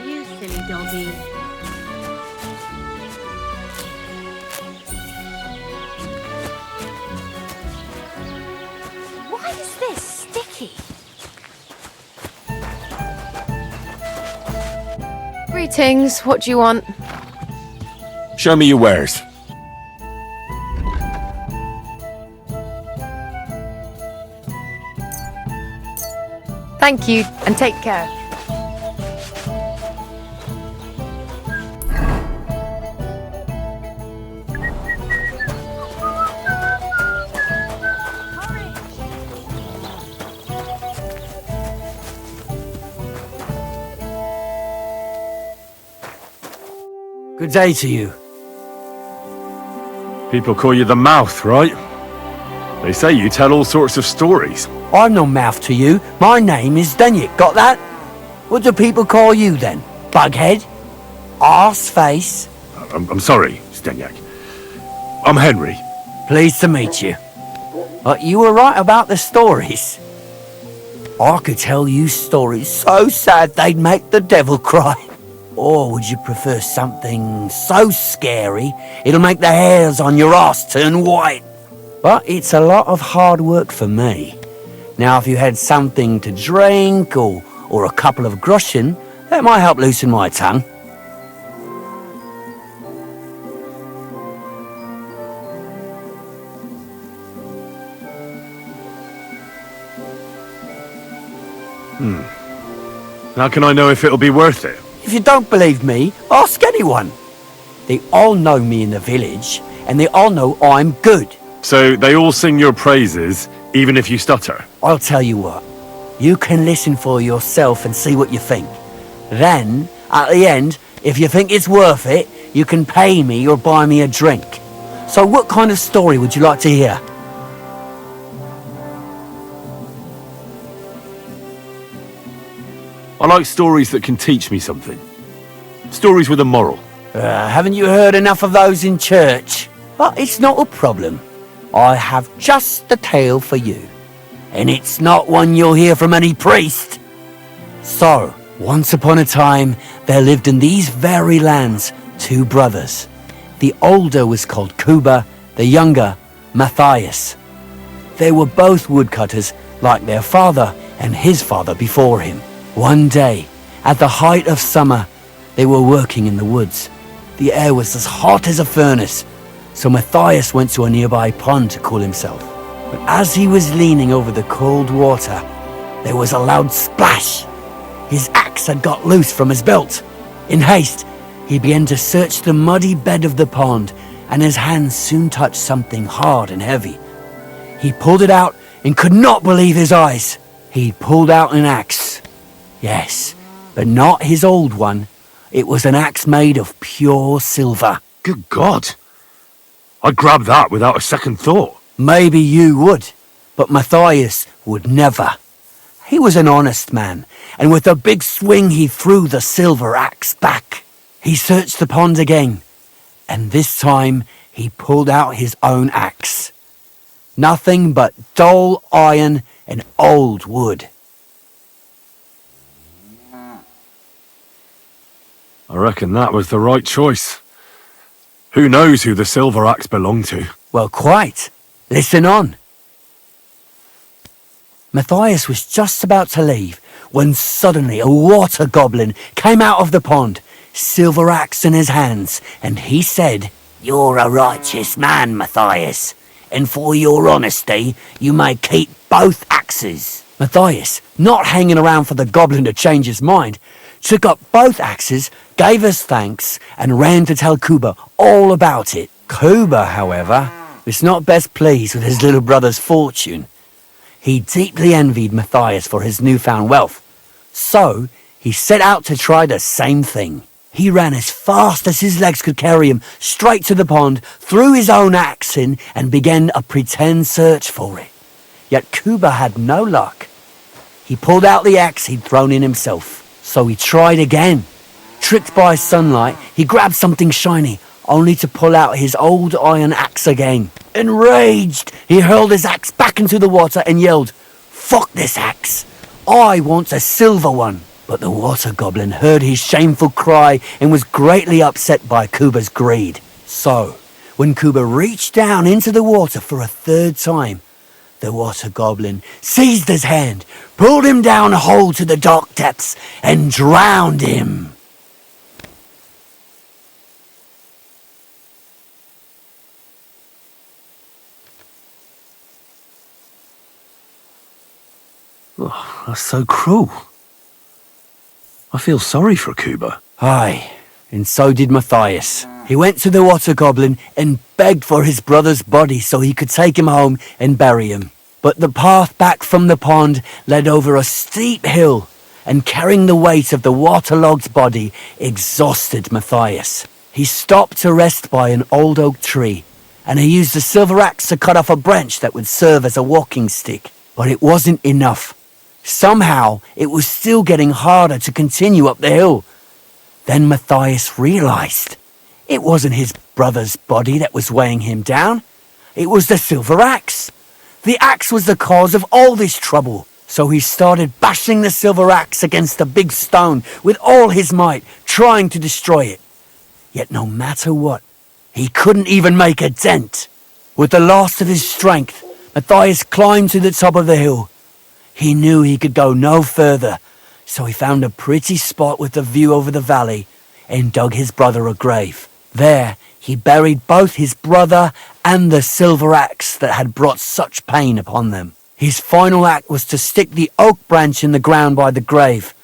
You silly doggy. Why is this sticky? Greetings, what do you want? Show me your wares. Thank you, and take care. Good day to you. People call you the Mouth, right? They say you tell all sorts of stories. I'm no mouth to you. My name is Dunyik. Got that? What do people call you then? Bughead? Arse face? I'm sorry, Stenyak. I'm Henry. Pleased to meet you. But you were right about the stories. I could tell you stories so sad they'd make the devil cry. Or would you prefer something so scary it'll make the hairs on your ass turn white? But it's a lot of hard work for me. Now, if you had something to drink or a couple of groschen, that might help loosen my tongue. How can I know if it'll be worth it? If you don't believe me, ask anyone. They all know me in the village, and they all know I'm good. So they all sing your praises, even if you stutter? I'll tell you what. You can listen for yourself and see what you think. Then, at the end, if you think it's worth it, you can pay me or buy me a drink. So what kind of story would you like to hear? I like stories that can teach me something. Stories with a moral. Haven't you heard enough of those in church? But it's not a problem. I have just the tale for you. And it's not one you'll hear from any priest. So, once upon a time, there lived in these very lands 2 brothers. The older was called Kuba, the younger, Matthias. They were both woodcutters, like their father and his father before him. One day, at the height of summer, they were working in the woods. The air was as hot as a furnace, so Matthias went to a nearby pond to cool himself. But as he was leaning over the cold water, there was a loud splash. His axe had got loose from his belt. In haste, he began to search the muddy bed of the pond, and his hands soon touched something hard and heavy. He pulled it out and could not believe his eyes. He pulled out an axe. Yes, but not his old one. It was an axe made of pure silver. Good God! I'd grab that without a second thought. Maybe you would, but Matthias would never. He was an honest man, and with a big swing he threw the silver axe back. He searched the pond again, and this time he pulled out his own axe. Nothing but dull iron and old wood. I reckon that was the right choice. Who knows who the silver axe belonged to? Well, quite. Listen on. Matthias was just about to leave when suddenly a water goblin came out of the pond, silver axe in his hands, and he said, "You're a righteous man, Matthias, and for your honesty, you may keep both axes." Matthias, not hanging around for the goblin to change his mind, took up both axes, gave us thanks, and ran to tell Kuba all about it. Kuba, however, was not best pleased with his little brother's fortune. He deeply envied Matthias for his newfound wealth. So, he set out to try the same thing. He ran as fast as his legs could carry him straight to the pond, threw his own axe in, and began a pretend search for it. Yet Kuba had no luck. He pulled out the axe he'd thrown in himself. So he tried again. Tricked by sunlight, he grabbed something shiny, only to pull out his old iron axe again. Enraged, he hurled his axe back into the water and yelled, "Fuck this axe! I want a silver one!" But the water goblin heard his shameful cry and was greatly upset by Kuba's greed. So, when Kuba reached down into the water for a third time, the water goblin seized his hand, pulled him down a hole to the dark depths, and drowned him. Oh, that's so cruel. I feel sorry for Kuba. Aye, and so did Matthias. He went to the water goblin and begged for his brother's body so he could take him home and bury him. But the path back from the pond led over a steep hill, and carrying the weight of the waterlogged body exhausted Matthias. He stopped to rest by an old oak tree, and he used a silver axe to cut off a branch that would serve as a walking stick. But it wasn't enough. Somehow, it was still getting harder to continue up the hill. Then Matthias realized it wasn't his brother's body that was weighing him down. It was the silver axe. The axe was the cause of all this trouble. So he started bashing the silver axe against the big stone with all his might, trying to destroy it. Yet no matter what, he couldn't even make a dent. With the last of his strength, Matthias climbed to the top of the hill. He knew he could go no further, so he found a pretty spot with a view over the valley and dug his brother a grave. There, he buried both his brother and the silver axe that had brought such pain upon them. His final act was to stick the oak branch in the ground by the grave.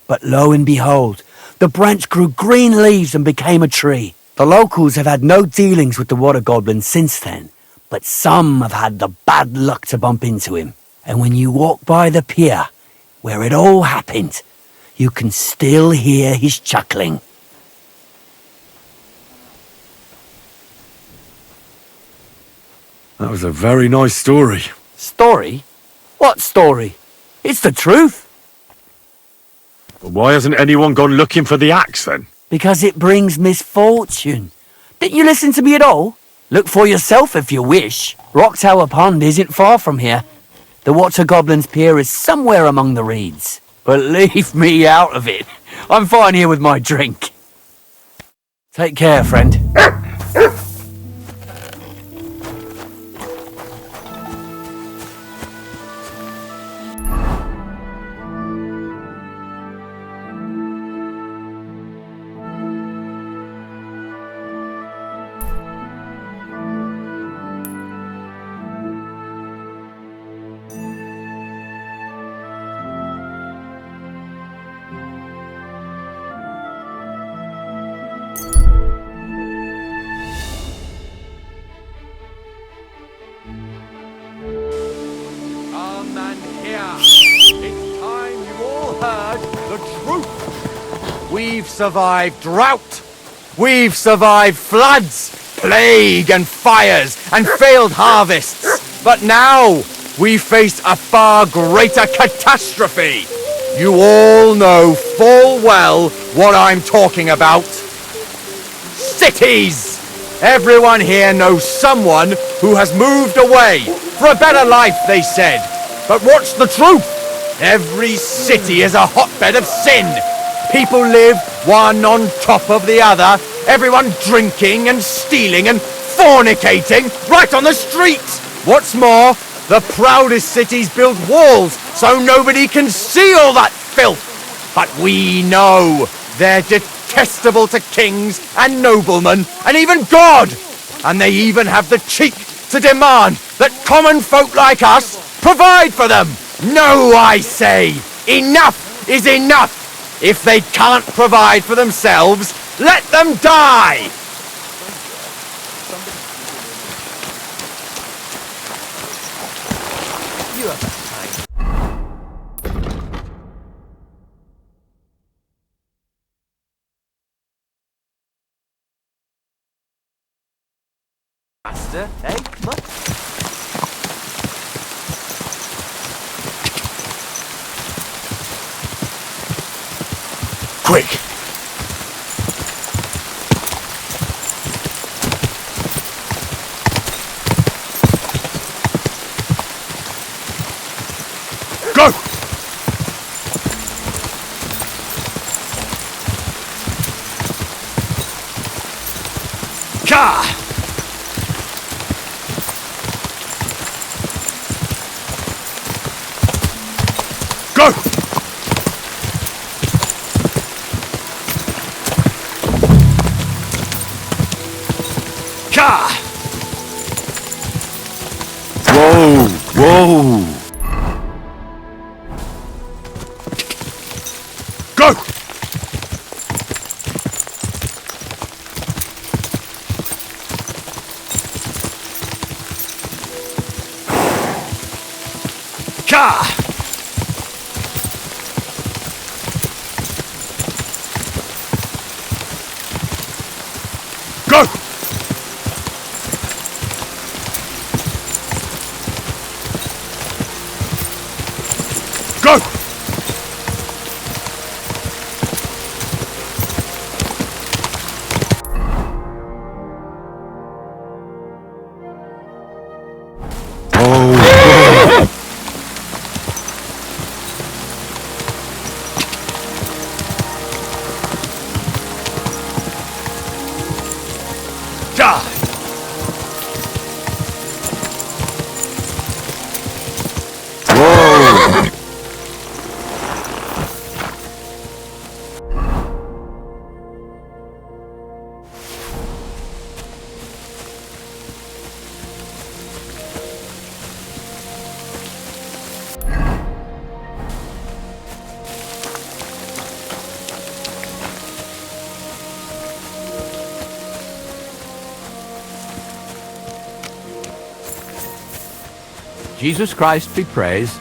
But lo and behold, the branch grew green leaves and became a tree. The locals have had no dealings with the water goblin since then, but some have had the bad luck to bump into him. And when you walk by the pier, where it all happened, you can still hear his chuckling. That was a very nice story. Story? What story? It's the truth. But why hasn't anyone gone looking for the axe then? Because it brings misfortune. Didn't you listen to me at all? Look for yourself if you wish. Rock Tower Pond isn't far from here. The Water Goblin's pier is somewhere among the reeds. But leave me out of it. I'm fine here with my drink. Take care, friend. Come and hear. It's time you all heard the truth. We've survived drought. We've survived floods, plague and fires, and failed harvests. But now we face a far greater catastrophe. You all know full well what I'm talking about. Cities! Everyone here knows someone who has moved away for a better life, they said. But what's the truth? Every city is a hotbed of sin. People live one on top of the other, everyone drinking and stealing and fornicating right on the streets. What's more, the proudest cities build walls so nobody can see all that filth. But we know they're detestable to kings and noblemen and even God. And they even have the cheek to demand that common folk like us provide for them. No, I say, enough is enough. If they can't provide for themselves, let them die. You have time. Master, eh? Much? Quick! Go! Ka! Whoa! Whoa! Go! Ka! Go! Go! Oh! Ka! Whoa! Jesus Christ be praised.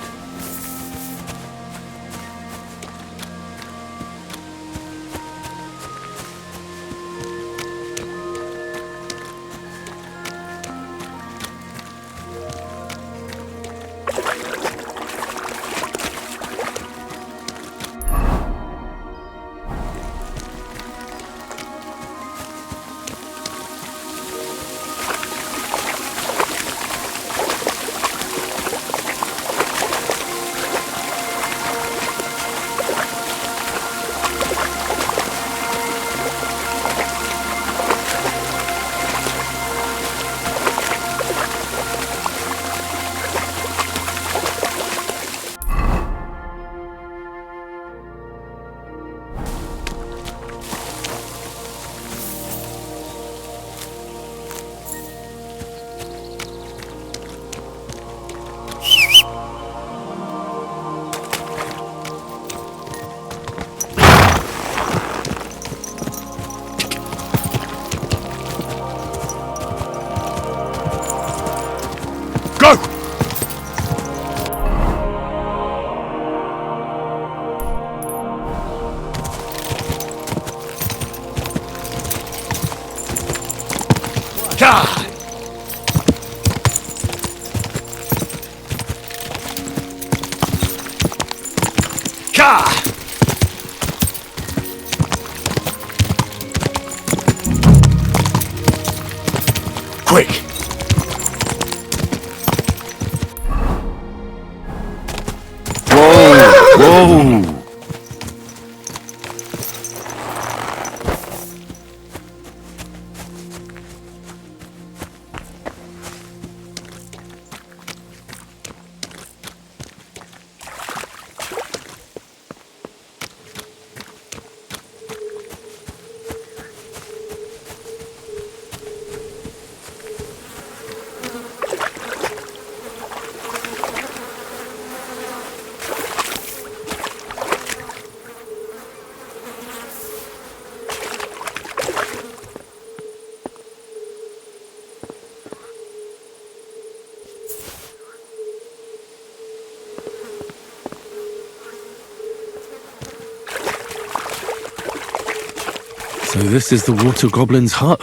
Go! Ka! Ka! Quick! Whoa! Whoa! So this is the water goblin's hut?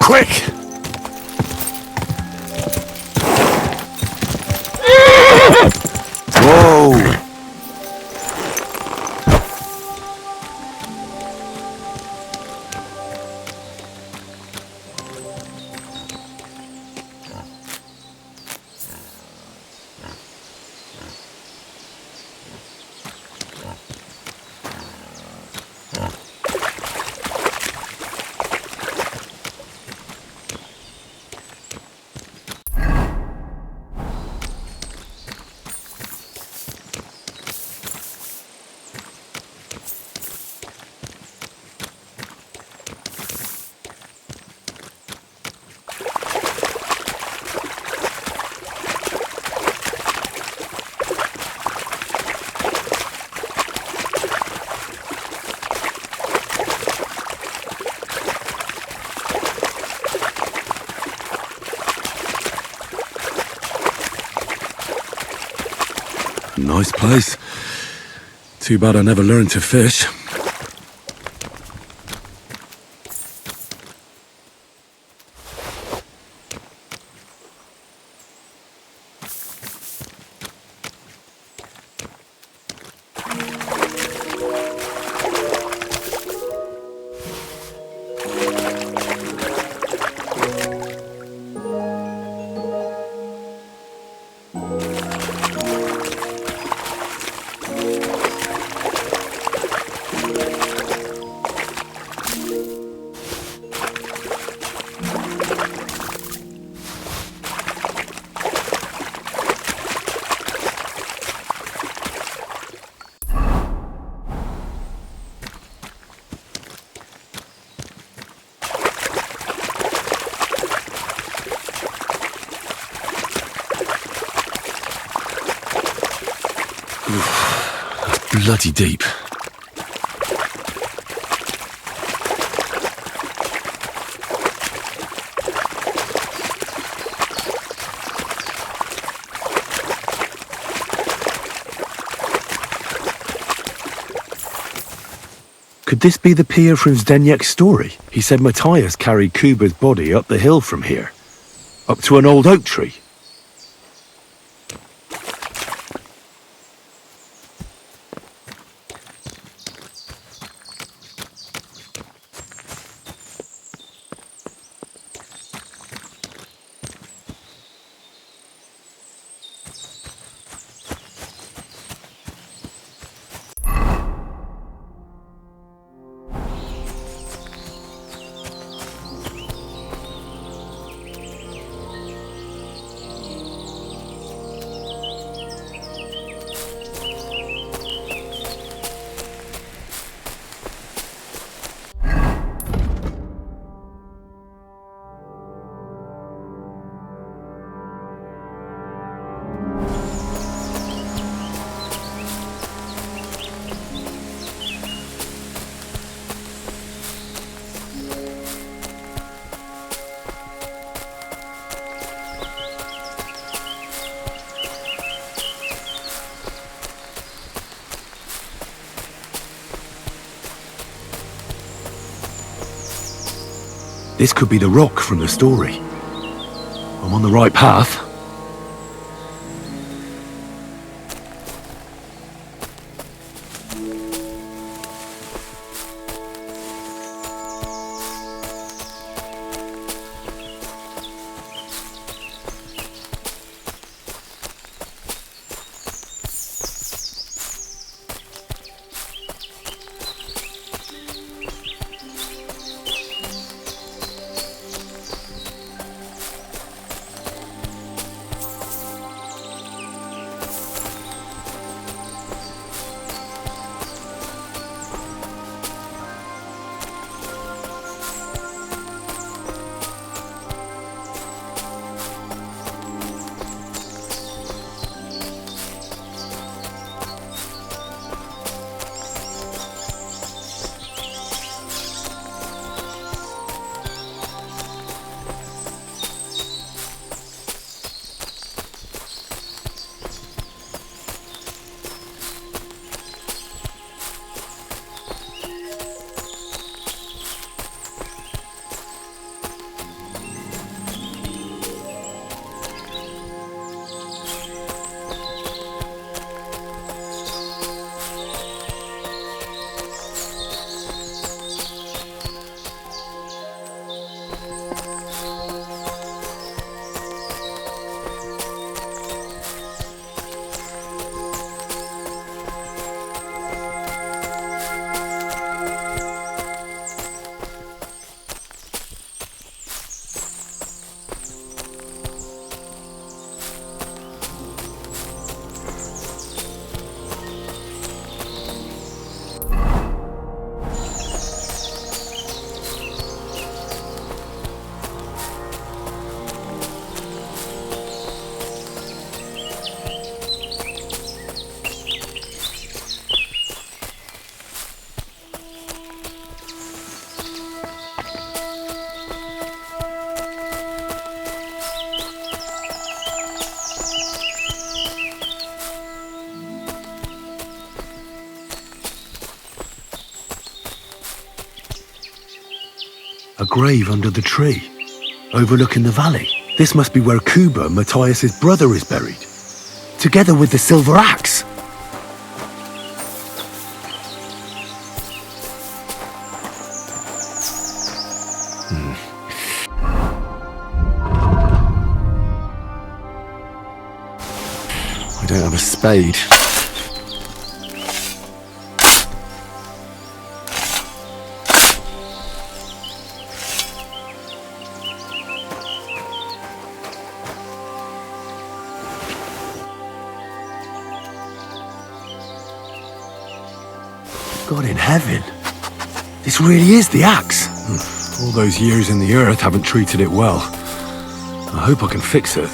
quick! Whoa! Nice place. Too bad I never learned to fish. That's bloody deep. Could this be the pier from Zdeněk's story? He said Matthias carried Kuba's body up the hill from here, up to an old oak tree. This could be the rock from the story. I'm on the right path. A grave under the tree, overlooking the valley. This must be where Kuba, Matthias's brother, is buried, together with the silver axe. I don't have a spade. God in heaven. This really is the axe. All those years in the earth haven't treated it well. I hope I can fix it.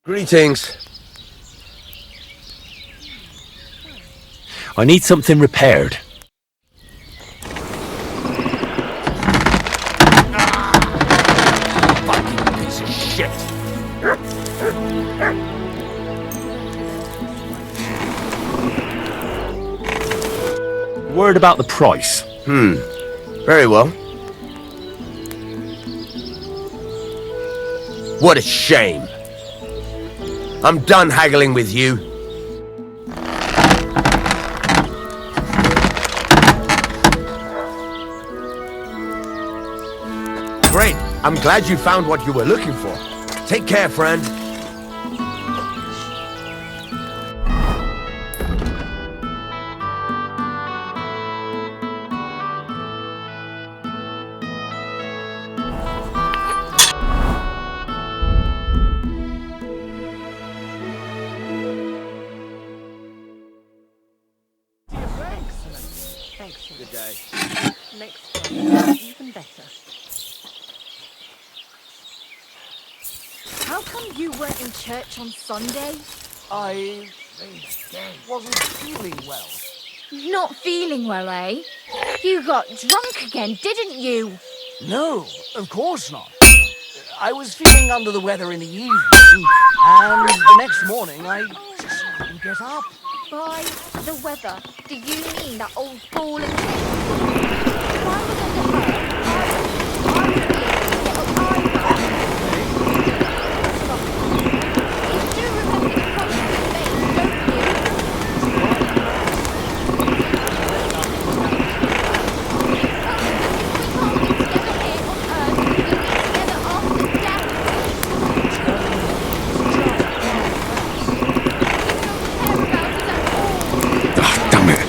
Greetings. I need something repaired. Fucking piece of shit. Word about the price. Very well. What a shame. I'm done haggling with you. Great. I'm glad you found what you were looking for. Take care, friend. Excellent. Good day. Next one, even better. How come you weren't in church on Sunday? I wasn't feeling well. Not feeling well, eh? You got drunk again, didn't you? No, of course not. I was feeling under the weather in the evening, and the next morning I just couldn't get up. By the weather, do you mean that old ball and chain? If I was under her, I would be able to get up either. You do remember the promise we made, don't you? Damn it.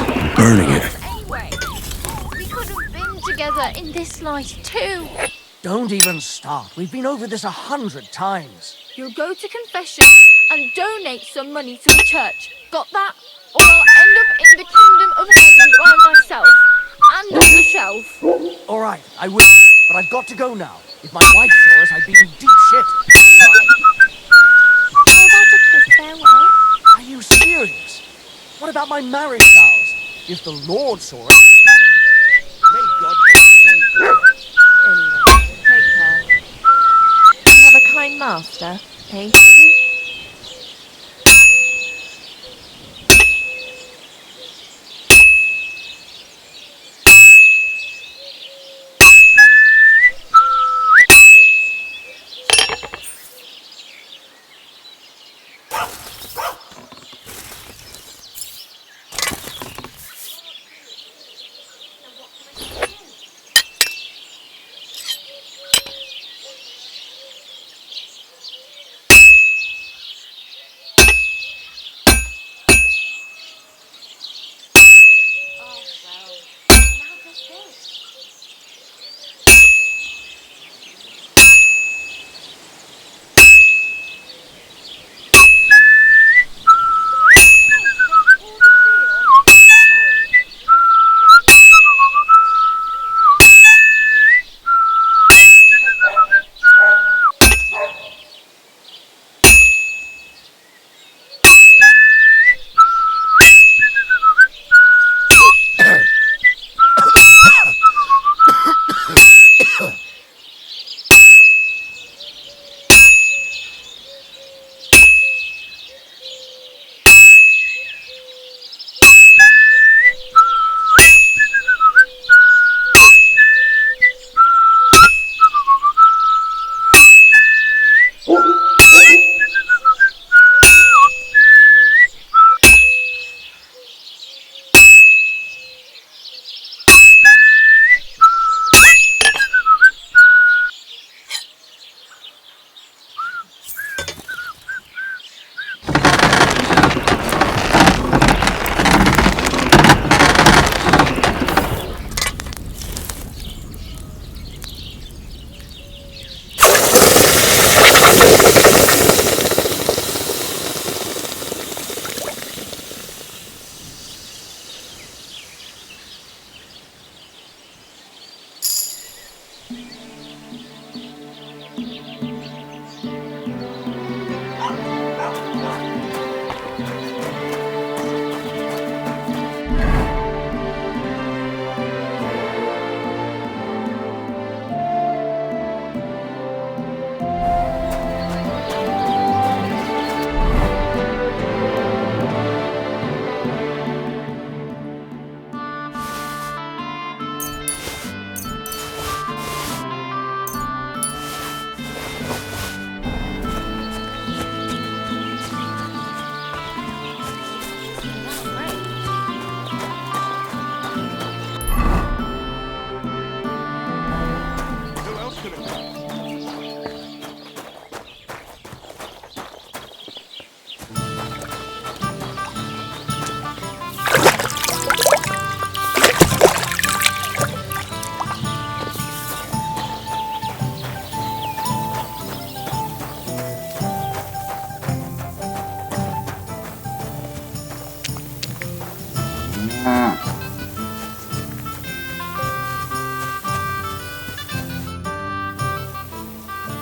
I'm burning it. Anyway, we could have been together in this light too. Don't even start. We've been over this 100 times. You'll go to confession and donate some money to the church. Got that? Or I'll end up in the kingdom of heaven by myself. and on the shelf. All right, I will. But I've got to go now. If my wife saw us, I'd be in deep shit. How about a kiss farewell? Are you serious? What about my marriage vows? If the Lord saw us... May God bless you. Anyway, take care. You have a kind master, eh, Peggy?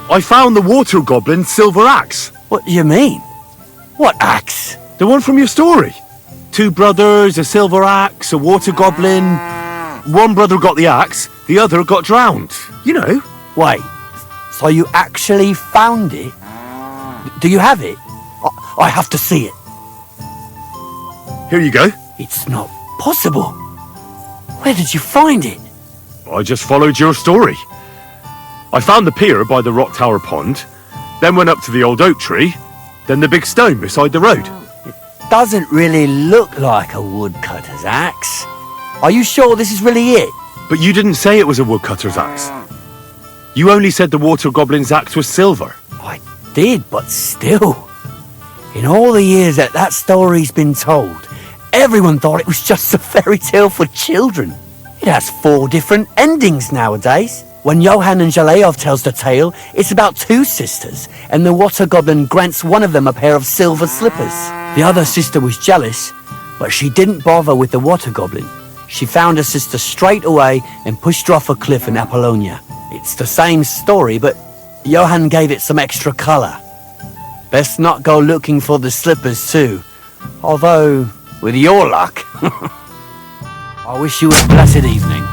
I found the water goblin's silver axe. What do you mean? What axe? The one from your story. 2 brothers, a silver axe, a water goblin. One brother got the axe, the other got drowned. You know. Wait, so you actually found it? Do you have it? I have to see it. Here you go. It's not possible. Where did you find it? I just followed your story. I found the pier by the rock tower pond, then went up to the old oak tree, then the big stone beside the road. Doesn't really look like a woodcutter's axe. Are you sure this is really it? But you didn't say it was a woodcutter's axe. You only said the water goblin's axe was silver. I did, but still. In all the years that story's been told, everyone thought it was just a fairy tale for children. It has 4 different endings nowadays. When Johann and Jaleov tells the tale, it's about 2 sisters, and the water goblin grants one of them a pair of silver slippers. The other sister was jealous, but she didn't bother with the water goblin. She found her sister straight away and pushed her off a cliff in Apollonia. It's the same story, but Johann gave it some extra colour. Best not go looking for the slippers too. Although, with your luck, I wish you a blessed evening.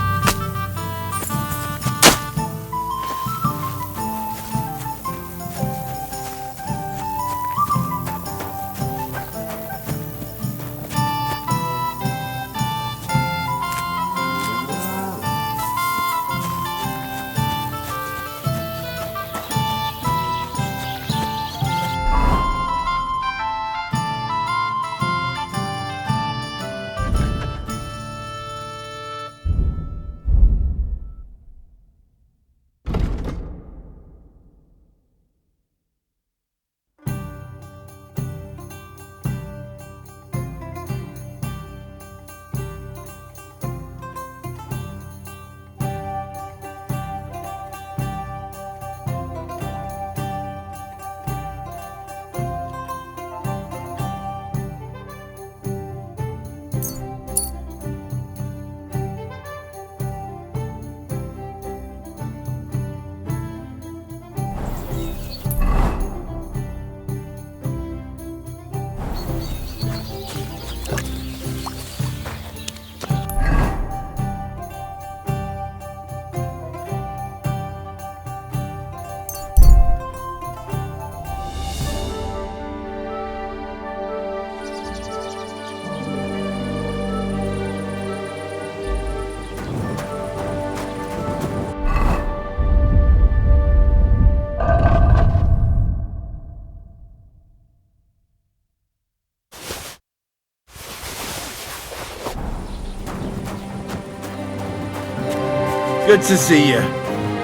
Good to see you.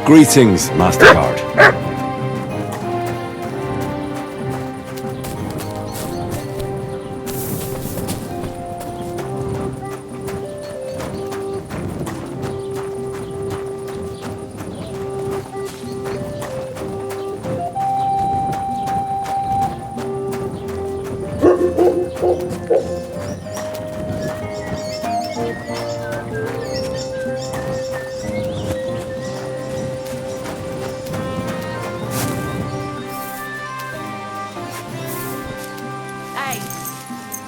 Greetings, Mastercard. Hey,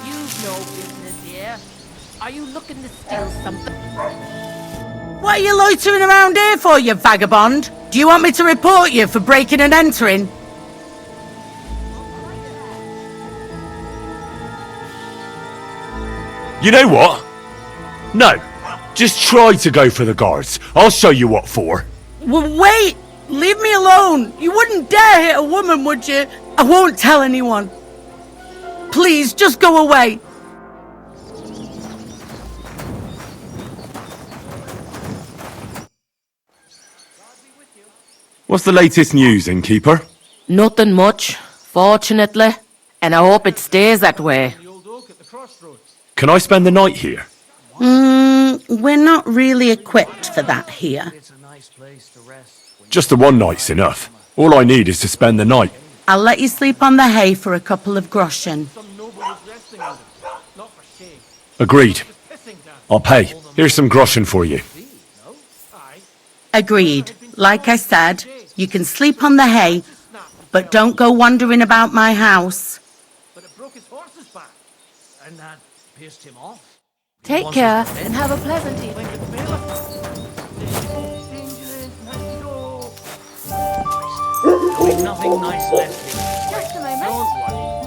you've no business here. Are you looking to steal something? What are you loitering around here for, you vagabond? Do you want me to report you for breaking and entering? You know what? No. Just try to go for the guards. I'll show you what for. Wait! Leave me alone! You wouldn't dare hit a woman, would you? I won't tell anyone. Please, just go away. What's the latest news, innkeeper? Nothing much, fortunately. And I hope it stays that way. Can I spend the night here? We're not really equipped for that here. Just the one night's enough. All I need is to spend the night. I'll let you sleep on the hay for a couple of groschen. Agreed. I'll pay. Here's some groschen for you. Agreed. Like I said, you can sleep on the hay, but don't go wandering about my house. But it broke his horse's back, and that pissed him off. Take care and have a pleasant evening. We've nothing nice left here. Just a moment. Don't worry.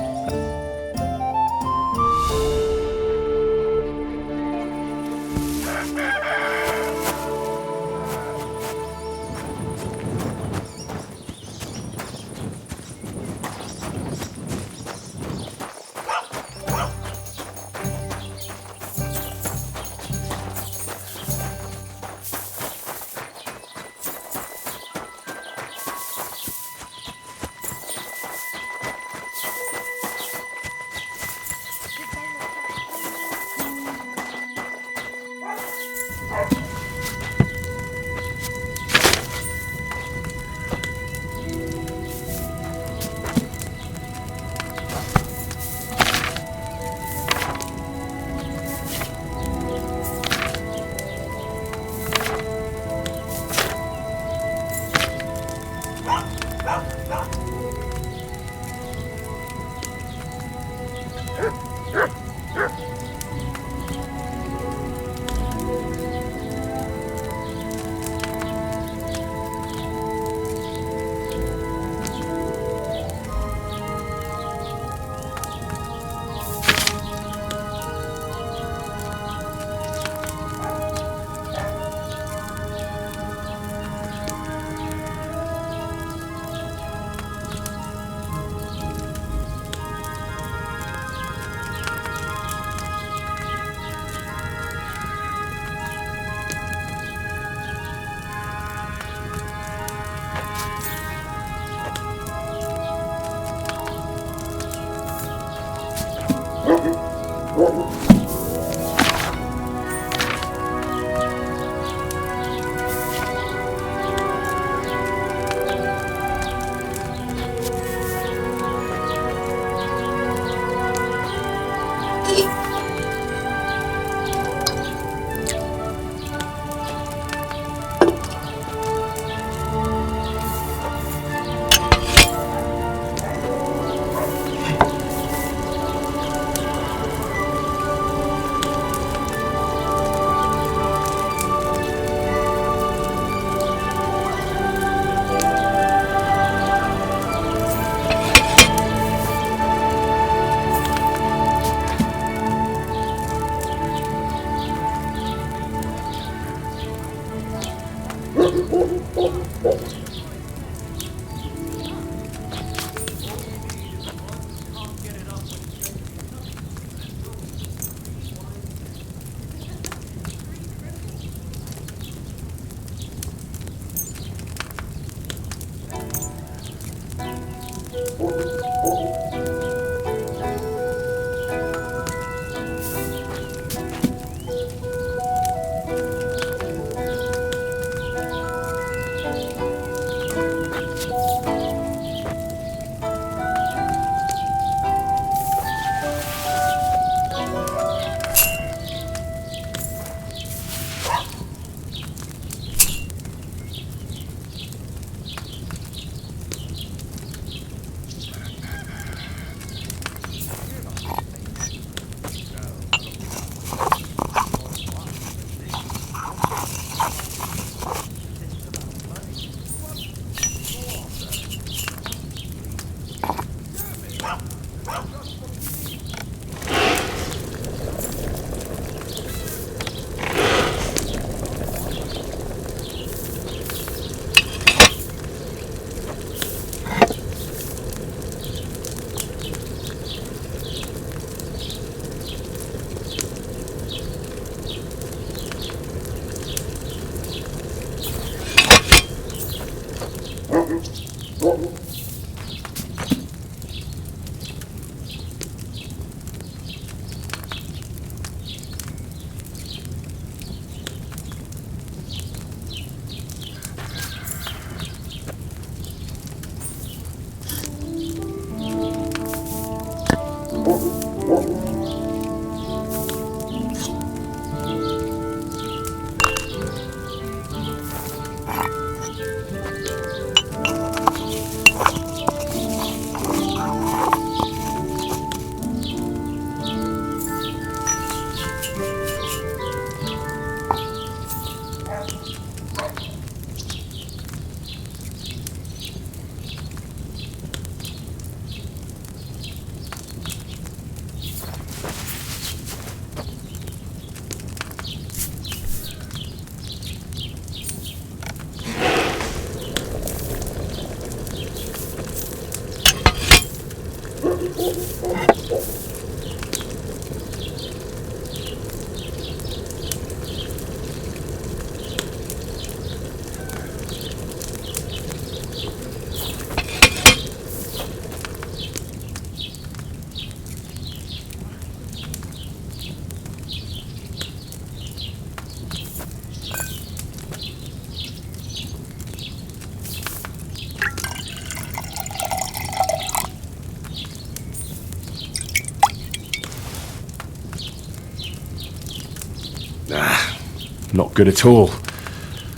Not good at all.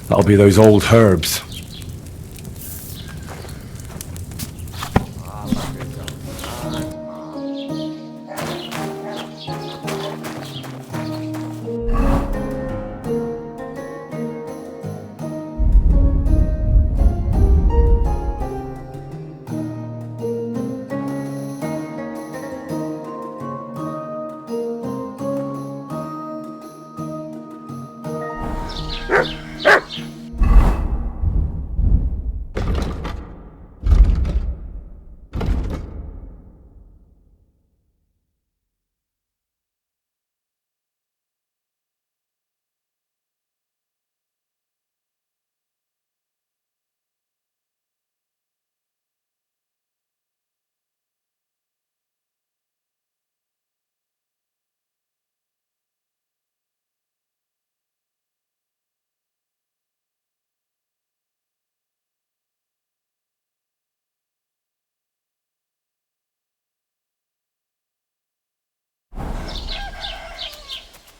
That'll be those old herbs.